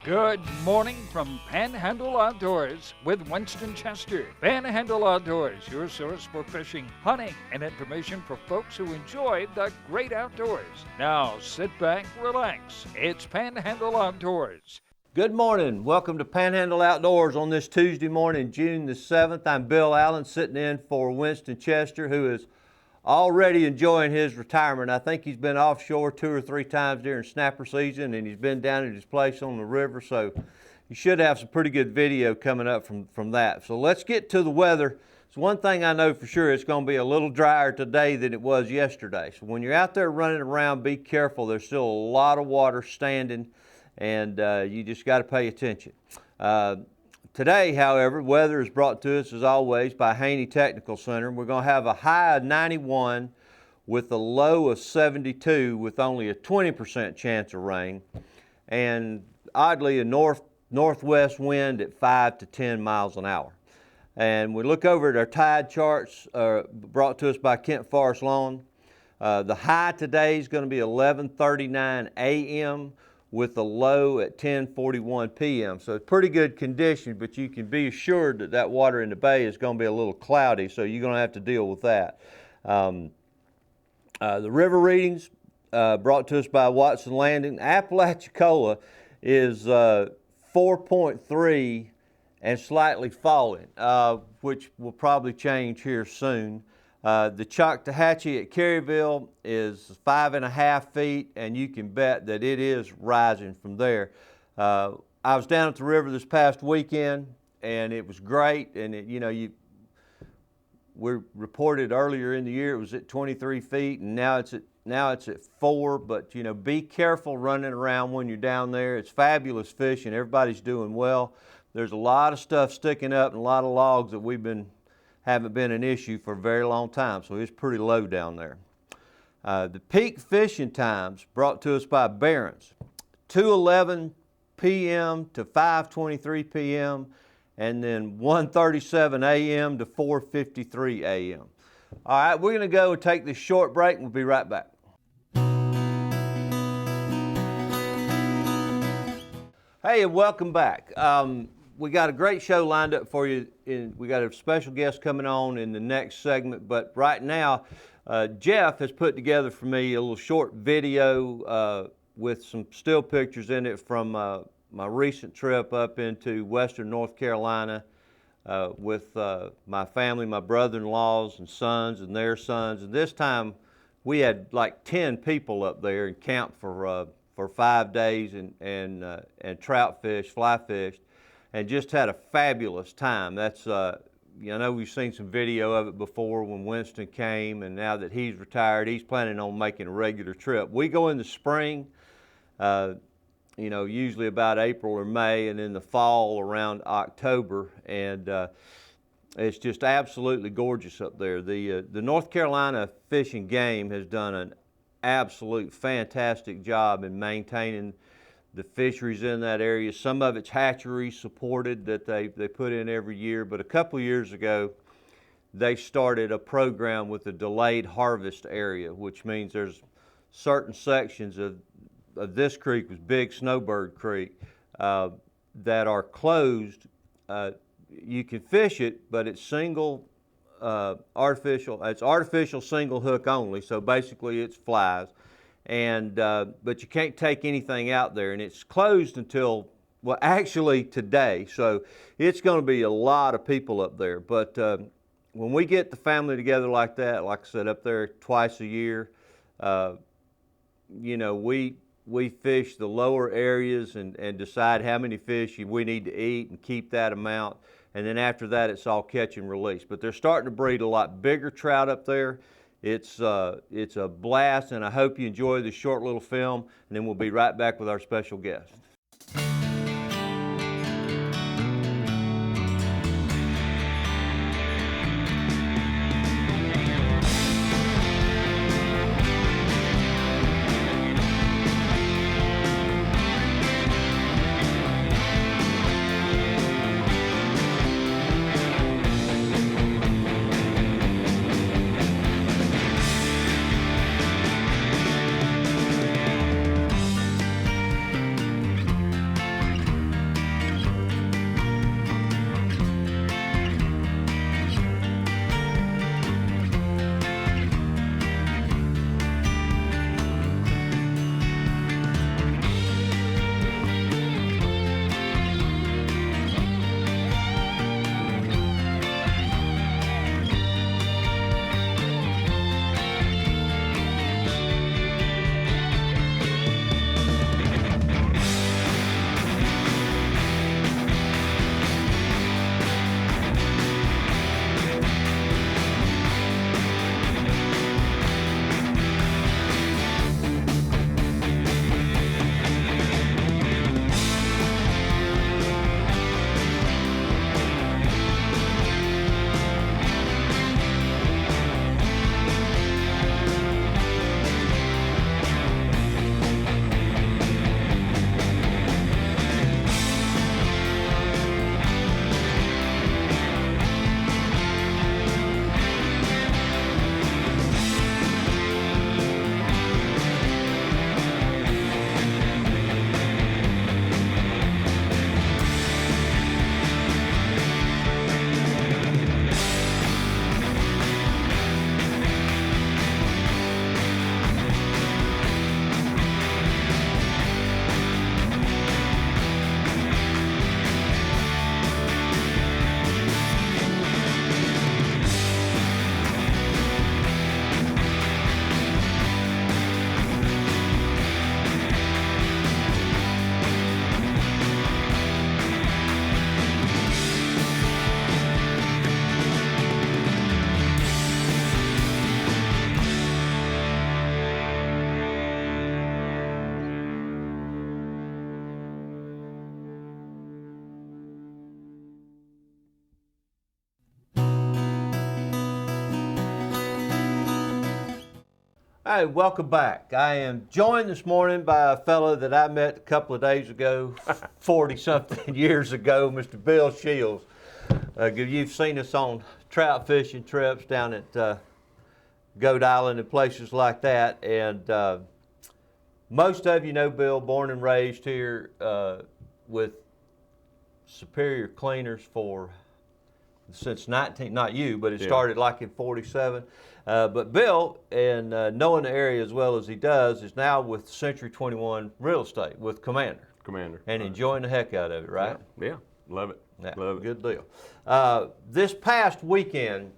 Good morning from Panhandle Outdoors with Winston Chester. Panhandle Outdoors, your source for fishing, hunting, and information for folks who enjoy the great outdoors. Now sit back, relax. It's Panhandle Outdoors. Good morning. Welcome to Panhandle Outdoors on this Tuesday morning, June the 7th. I'm Bill Allen sitting in for Winston Chester, who is already enjoying his retirement. I think he's been offshore 2 or 3 times during snapper season, and he's been down at his place on the river, so you should have some pretty good video coming up from that. So let's get to the weather. So one thing I know for sure, it's going to be a little drier today than it was yesterday. So when you're out there running around, be careful. There's still a lot of water standing, and you just got to pay attention. Today, however, weather is brought to us as always by Haney Technical Center. We're going to have a high of 91 with a low of 72 with only a 20% chance of rain, and oddly a northwest wind at 5 to 10 miles an hour. And we look over at our tide charts brought to us by Kent Forest Lawn. The high today is going to be 11:39 a.m. with a low at 10:41 p.m. So it's pretty good condition, but you can be assured that that water in the bay is going to be a little cloudy, so you're going to have to deal with that. The river readings brought to us by Watson Landing. Apalachicola is 4.3 and slightly falling, which will probably change here soon. The Choctawhatchee at Caryville is 5.5 feet, and you can bet that it is rising from there. I was down at the river this past weekend, and it was great. And we reported earlier in the year it was at 23 feet, and now it's at 4. But be careful running around when you're down there. It's fabulous fishing. Everybody's doing well. There's a lot of stuff sticking up and a lot of logs that haven't been an issue for a very long time, so it's pretty low down there. The peak fishing times brought to us by Barron's, 2:11 p.m. to 5:23 p.m. and then 1:37 a.m. to 4:53 a.m. All right, we're going to go and take this short break, and we'll be right back. Hey, and welcome back. We got a great show lined up for you. We got a special guest coming on in the next segment, but right now, Jeff has put together for me a little short video with some still pictures in it from my recent trip up into western North Carolina with my family, my brother-in-laws and sons and their sons. And this time we had like 10 people up there and camped for 5 days and trout fished, fly fished, and just had a fabulous time. That's, I know we've seen some video of it before when Winston came, and now that he's retired, he's planning on making a regular trip. We go in the spring, usually about April or May, and in the fall around October, and it's just absolutely gorgeous up there. The North Carolina Fish and Game has done an absolute fantastic job in maintaining the fisheries in that area. Some of it's hatchery supported that they put in every year, but a couple of years ago they started a program with the delayed harvest area, which means there's certain sections of this creek, was Big Snowbird Creek, that are closed. You can fish it, but it's artificial single hook only, so basically it's flies. And but you can't take anything out there, and it's closed until, well, actually today. So it's going to be a lot of people up there. But when we get the family together like that, like I said, up there twice a year, we fish the lower areas and decide how many fish we need to eat and keep that amount. And then after that, it's all catch and release. But they're starting to breed a lot bigger trout up there. It's a blast, and I hope you enjoy this short little film, and then we'll be right back with our special guest. Hey, welcome back. I am joined this morning by a fellow that I met a couple of days ago, 40-something years ago, Mr. Bill Shields. You've seen us on trout fishing trips down at Goat Island and places like that, and most of you know Bill, born and raised here with Superior Cleaners since not you, but it started like in 47. But Bill, and knowing the area as well as he does, is now with Century 21 Real Estate with Commander. And enjoying the heck out of it, right? Yeah. Love it. Yeah, Love it. good deal. This past weekend,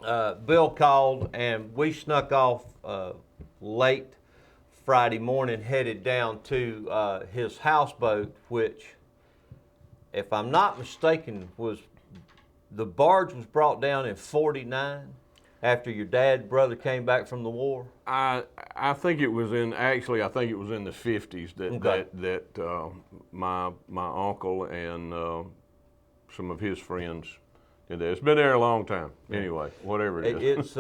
Bill called and we snuck off late Friday morning, headed down to his houseboat, which, if I'm not mistaken, the barge was brought down in 49 after your brother came back from the war. I think it was in the 50s that my uncle and some of his friends did that. It's been there a long time. Anyway, whatever it is.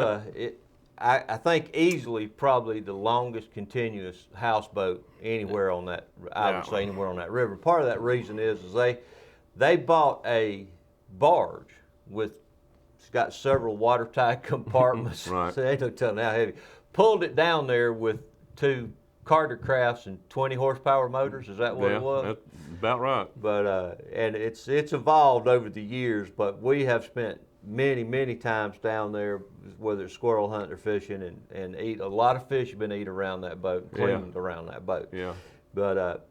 I think easily probably the longest continuous houseboat anywhere on that. I would say anywhere on that river. Part of that reason is they bought a barge it's got several watertight compartments. Right. So they don't tell how heavy. Pulled it down there with 2 Carter Crafts and 20 horsepower motors. Is that what it was? That's about right. But and it's evolved over the years. But we have spent many times down there, whether it's squirrel hunting or fishing, and eat a lot of fish have been eaten around that boat, cleaned around that boat. Yeah. But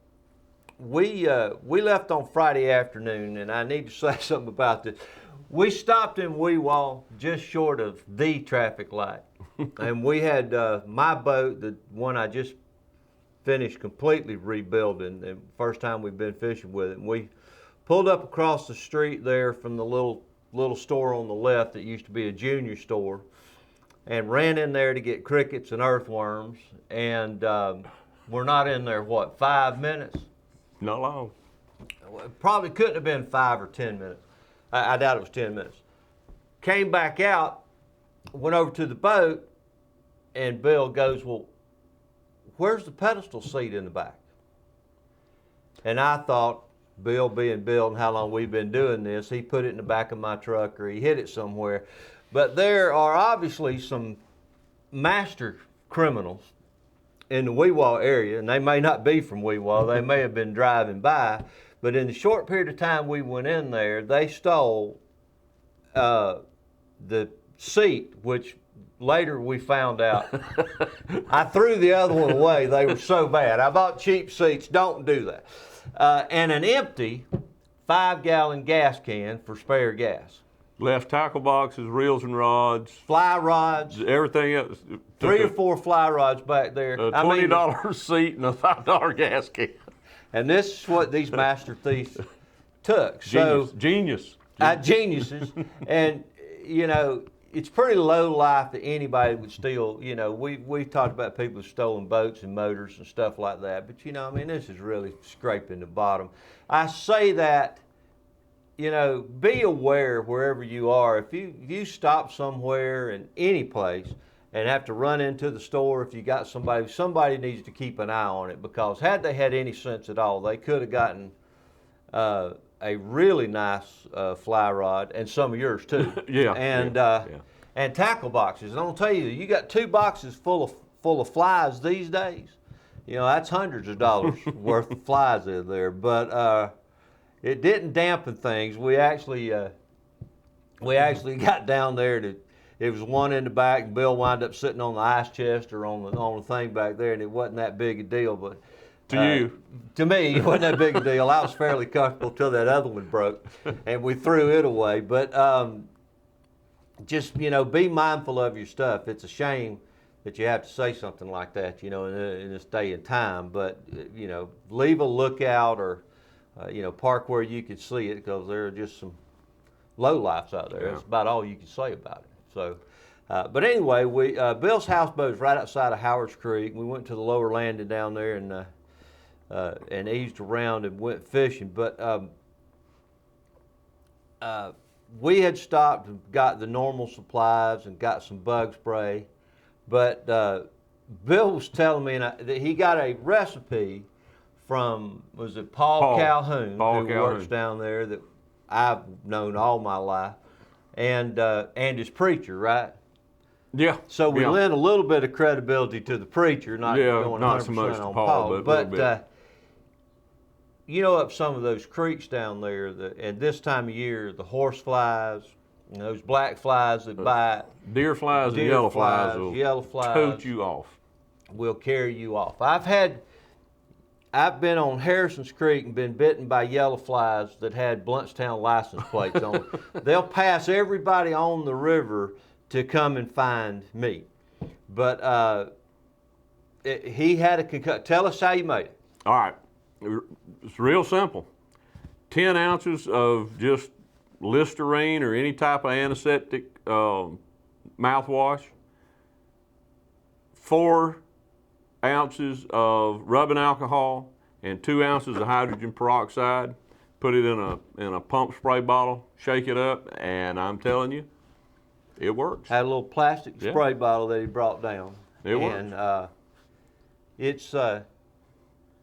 we left on Friday afternoon, and I need to say something about this. We stopped in Weewall just short of the traffic light, and we had my boat, the one I just finished completely rebuilding, the first time we've been fishing with it. And we pulled up across the street there from the little store on the left that used to be a junior store, and ran in there to get crickets and earthworms, and we're not in there, 5 minutes? Not long. Probably couldn't have been 5 or 10 minutes. I doubt it was 10 minutes. Came back out, went over to the boat, and Bill goes, well, where's the pedestal seat in the back? And I thought, Bill being Bill and how long we've been doing this, he put it in the back of my truck or he hid it somewhere. But there are obviously some master criminals in the Weewall area, and they may not be from Weewall, they may have been driving by, but in the short period of time we went in there, they stole the seat, which later we found out, I threw the other one away, they were so bad. I bought cheap seats, don't do that. And an empty 5-gallon gas can for spare gas. Left tackle boxes, reels and rods. Fly rods. Everything else. 3 or 4 fly rods back there. A $20 seat and a $5 gas can. And this is what these master thieves took. Geniuses. And, you know, it's pretty low life that anybody would steal. You know, we've talked about people who've stolen boats and motors and stuff like that. But, you know, I mean, this is really scraping the bottom. I say that, you know, be aware wherever you are. If you stop somewhere in any place and have to run into the store, if you got somebody needs to keep an eye on it, because had they had any sense at all, they could have gotten a really nice fly rod, and some of yours too. And tackle boxes. And I'll tell you, you got 2 boxes full of flies these days. You know, that's hundreds of dollars worth of flies in there. But it didn't dampen things. We actually got down there it was one in the back, and Bill wound up sitting on the ice chest or on the thing back there, and it wasn't that big a deal. But to me, it wasn't that big a deal. I was fairly comfortable till that other one broke, and we threw it away. But just, you know, be mindful of your stuff. It's a shame that you have to say something like that, you know, in this day and time. But, you know, leave a lookout or, you know, park where you can see it, because there are just some lowlifes out there. That's about all you can say about it. So, but anyway, Bill's houseboat is right outside of Howard's Creek. We went to the lower landing down there and eased around and went fishing. But we had stopped and got the normal supplies and got some bug spray. But Bill was telling me that he got a recipe from, was it Paul Calhoun, who works down there, that I've known all my life, and his preacher, right? Yeah. So we lend a little bit of credibility to the preacher, not going 100% so much on to Paul, Paul. But you know, up some of those creeks down there, at this time of year, the horse flies, and those black flies that bite, deer flies and yellow flies will tote you off. Will carry you off. I've been on Harrison's Creek and been bitten by yellow flies that had Bluntstown license plates on them. They'll pass everybody on the river to come and find me. But he had a concussion. Tell us how you made it. All right. It's real simple. 10 ounces of just Listerine or any type of antiseptic mouthwash. 4 ounces of rubbing alcohol and 2 ounces of hydrogen peroxide. Put it in a pump spray bottle, shake it up, and I'm telling you, it works. Had a little plastic spray bottle that he brought down. It works. And it's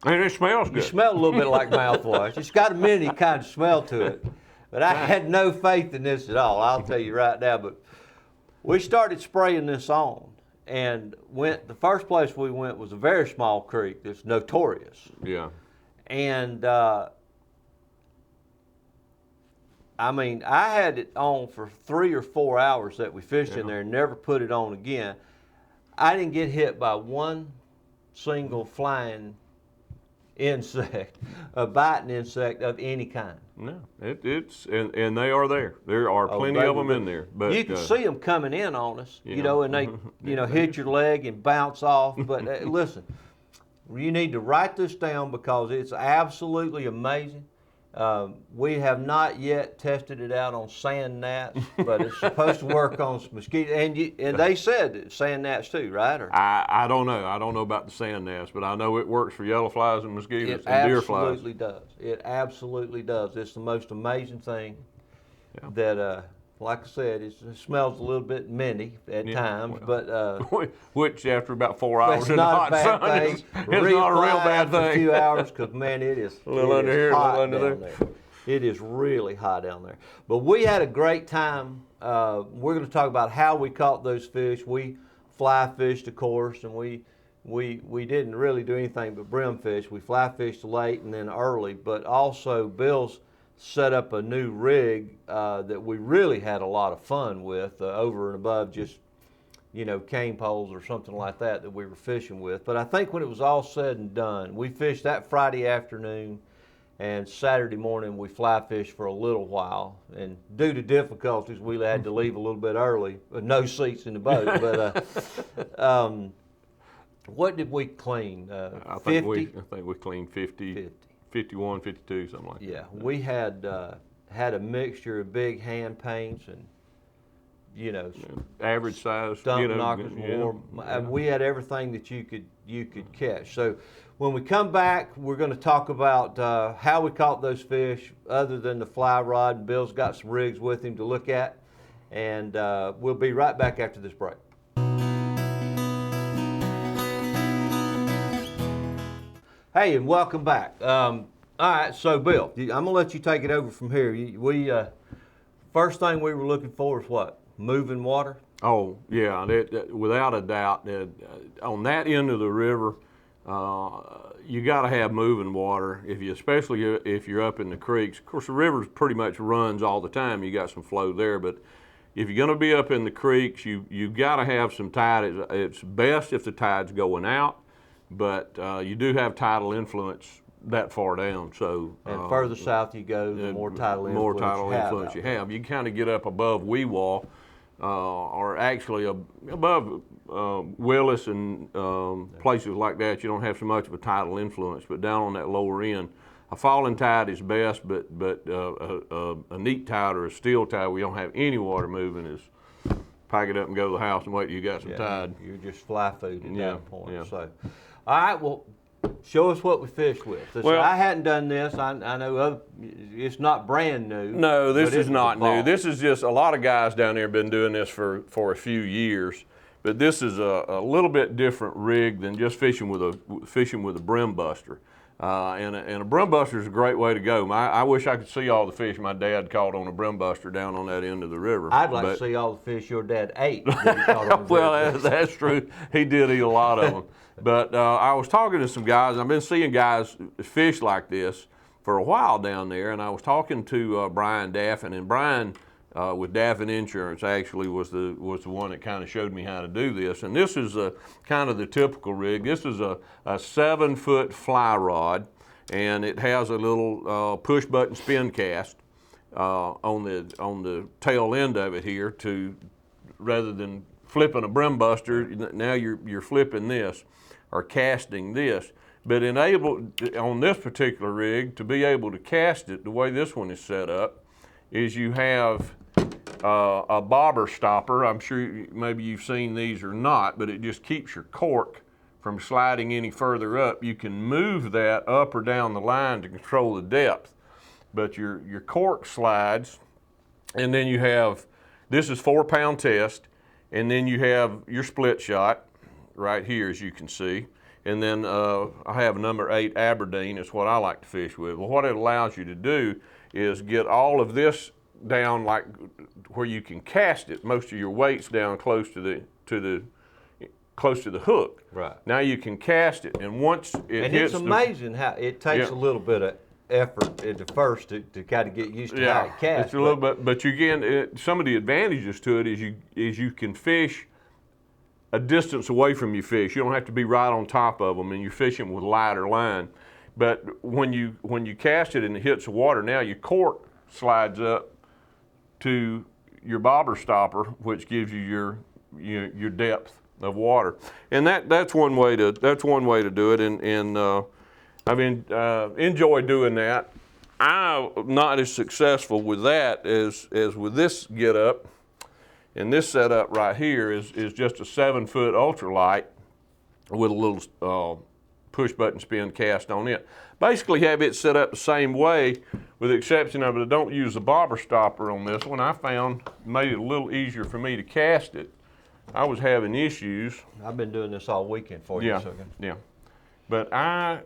and it smells good. It smells a little bit like mouthwash. It's got a minty kind of smell to it. But I had no faith in this at all, I'll tell you right now. But we started spraying this on, and the first place we went was a very small creek that's notorious. Yeah. And I mean, I had it on for 3 or 4 hours that we fished in there and never put it on again. I didn't get hit by one single flying insect, a biting insect of any kind. No, and they are there. There are plenty of them in there. But you can see them coming in on us, you know, and they, hit your leg and bounce off. But listen, you need to write this down because it's absolutely amazing. We have not yet tested it out on sand gnats, but it's supposed to work on some mosquitoes. And they said sand gnats too, right? Or? I don't know. I don't know about the sand gnats, but I know it works for yellow flies and mosquitoes and deer flies. It absolutely does. It absolutely does. It's the most amazing thing that, like I said, it smells a little bit minty at times, but which after about 4 hours in the not hot a bad sun thing. is not a real bad For a thing. few hours, because man, it is a little under here, a little under there. It is really hot down there. But we had a great time. We're going to talk about how we caught those fish. We fly fished, of course, and we didn't really do anything but brim fish. We fly fished late and then early, but also Bill's set up a new rig that we really had a lot of fun with, over and above just, cane poles or something like that we were fishing with. But I think when it was all said and done, we fished that Friday afternoon, and Saturday morning we fly fished for a little while. And due to difficulties, we had to leave a little bit early, with no seats in the boat. But what did we clean? I think we cleaned 50. 51, 52, something like that. Yeah, we had a mixture of big hand paints and, average size, stump knockers, we had everything that you could catch. So when we come back, we're going to talk about how we caught those fish, other than the fly rod. And Bill's got some rigs with him to look at, and we'll be right back after this break. Hey, and welcome back. All right, so Bill, I'm gonna let you take it over from here. First thing we were looking for is what? Moving water? Oh, yeah, without a doubt. On that end of the river, you got to have moving water, especially if you're up in the creeks. Of course, the river pretty much runs all the time. You got some flow there, but if you're going to be up in the creeks, you got to have some tide. It's best if the tide's going out, but you do have tidal influence that far down. So and further south you go, the more tidal influence you have. You kind of get up above Weewah, or actually above Willis and places like that. You don't have so much of a tidal influence, but down on that lower end, a falling tide is best. But a neat tide or a still tide where you don't have any water moving is pack it up and go to the house and wait till you got some tide. You're just fly food at that point. Yeah. So, all right, well, show us what we fished with. Well, I hadn't done this. I know it's not brand new. No, this is not new. This is just a lot of guys down there have been doing this for a few years. but this is a little bit different rig than just fishing with a brim buster. And a brim buster is a great way to go. I wish I could see all the fish my dad caught on a brim buster down on that end of the river. I'd like to see all the fish your dad ate. That he caught on the Well, that's true. He did eat a lot of them. But I was talking to some guys. I've been seeing guys fish like this for a while down there, and I was talking to Brian Daffin, and Brian with Daffin Insurance actually was the one that kind of showed me how to do this. And this is kind of the typical rig. This is a 7-foot fly rod, and it has a little push button spin cast on the tail end of it here, to rather than flipping a brim buster, now you're flipping this or casting this. But on this particular rig, to be able to cast it the way this one is set up, is you have a bobber stopper. I'm sure maybe you've seen these or not, but it just keeps your cork from sliding any further up. You can move that up or down the line to control the depth, but your cork slides, and then you have, this is 4-pound test, and then you have your split shot right here, as you can see. And then I have a number 8 Aberdeen, is what I like to fish with. Well, what it allows you to do is get all of this down like where you can cast it. Most of your weight's down close to the hook. Right. Now you can cast it, and once it hits, it's amazing how it takes a little bit of effort at the first to kind of get used to how it casts. It's a little bit, but again, some of the advantages to it is you can fish a distance away from your fish. You don't have to be right on top of them, and you're fishing with lighter line. But when you cast it and it hits the water, now your cork slides up to your bobber stopper, which gives you your depth of water, and that's one way to do it. And I've enjoyed doing that. I'm not as successful with that as with this get up. And this setup right here is just a 7-foot ultralight with a little push button spin cast on it. Basically have it set up the same way, with the exception of it, I don't use the bobber stopper on this one. I found made it a little easier for me to cast it. I was having issues. I've been doing this all weekend for you. Yeah. But I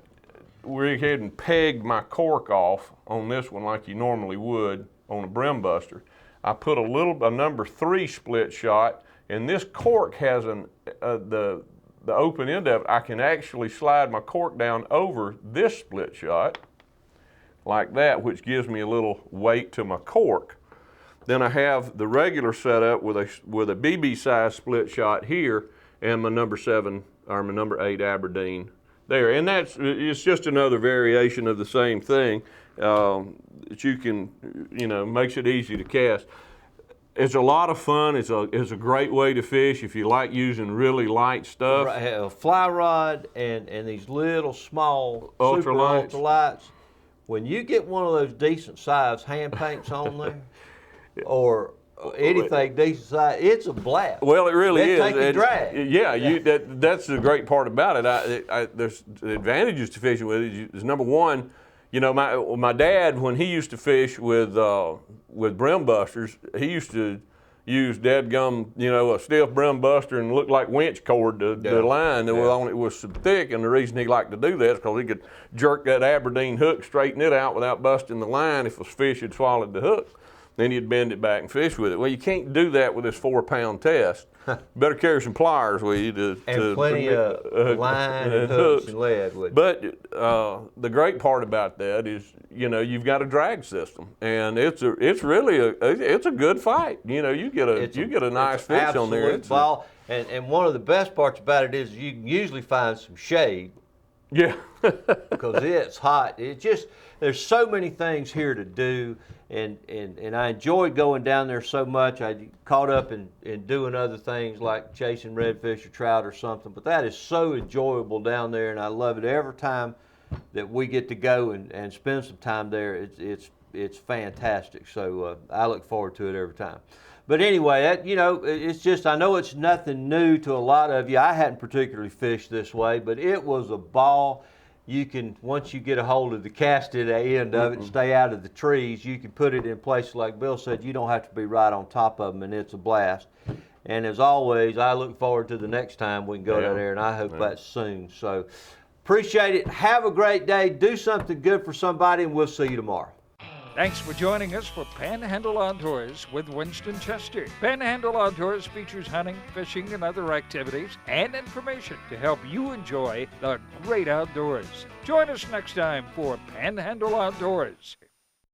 went ahead and pegged my cork off on this one like you normally would on a brim buster. I put a number 3 split shot, and this cork has the open end of it. I can actually slide my cork down over this split shot like that, which gives me a little weight to my cork. Then I have the regular setup with a BB size split shot here, and my number 7 or my number 8 Aberdeen there. And it's just another variation of the same thing that you can, makes it easy to cast. It's a lot of fun. It's a great way to fish if you like using really light stuff. Right, a fly rod and these little small super ultralights. When you get one of those decent sized hand paints on there, or anything decent size, it's a blast. Well, it really is. Take a drag. Yeah, that's the great part about it. There's the advantages to fishing with it. Is number one, my dad, when he used to fish with brim busters, he used to use dadgum, a stiff brim buster and look like winch cord the line that was on it was so thick. And the reason he liked to do that is because he could jerk that Aberdeen hook, straighten it out without busting the line if a fish had swallowed the hook. Then you'd bend it back and fish with it. Well, you can't do that with this 4-pound test. You better carry some pliers with you and plenty of line and hooks and lead with you. But the great part about that is, you've got a drag system, and it's really a good fight. You get a nice fish on there. It's ball. And one of the best parts about it is you can usually find some shade. Yeah. Because it's hot. There's so many things here to do, and I enjoyed going down there so much. I caught up in doing other things like chasing redfish or trout or something, but that is so enjoyable down there, and I love it every time that we get to go and spend some time there. It's fantastic. So I look forward to it every time. But anyway, it's just, I know it's nothing new to a lot of you. I hadn't particularly fished this way, but it was a ball. You can, once you get a hold of the casted end of it and stay out of the trees, you can put it in places like Bill said. You don't have to be right on top of them, and it's a blast. And as always, I look forward to the next time we can go down there, and I hope that's soon. So appreciate it. Have a great day. Do something good for somebody, and we'll see you tomorrow. Thanks for joining us for Panhandle Outdoors with Winston Chester. Panhandle Outdoors features hunting, fishing, and other activities and information to help you enjoy the great outdoors. Join us next time for Panhandle Outdoors.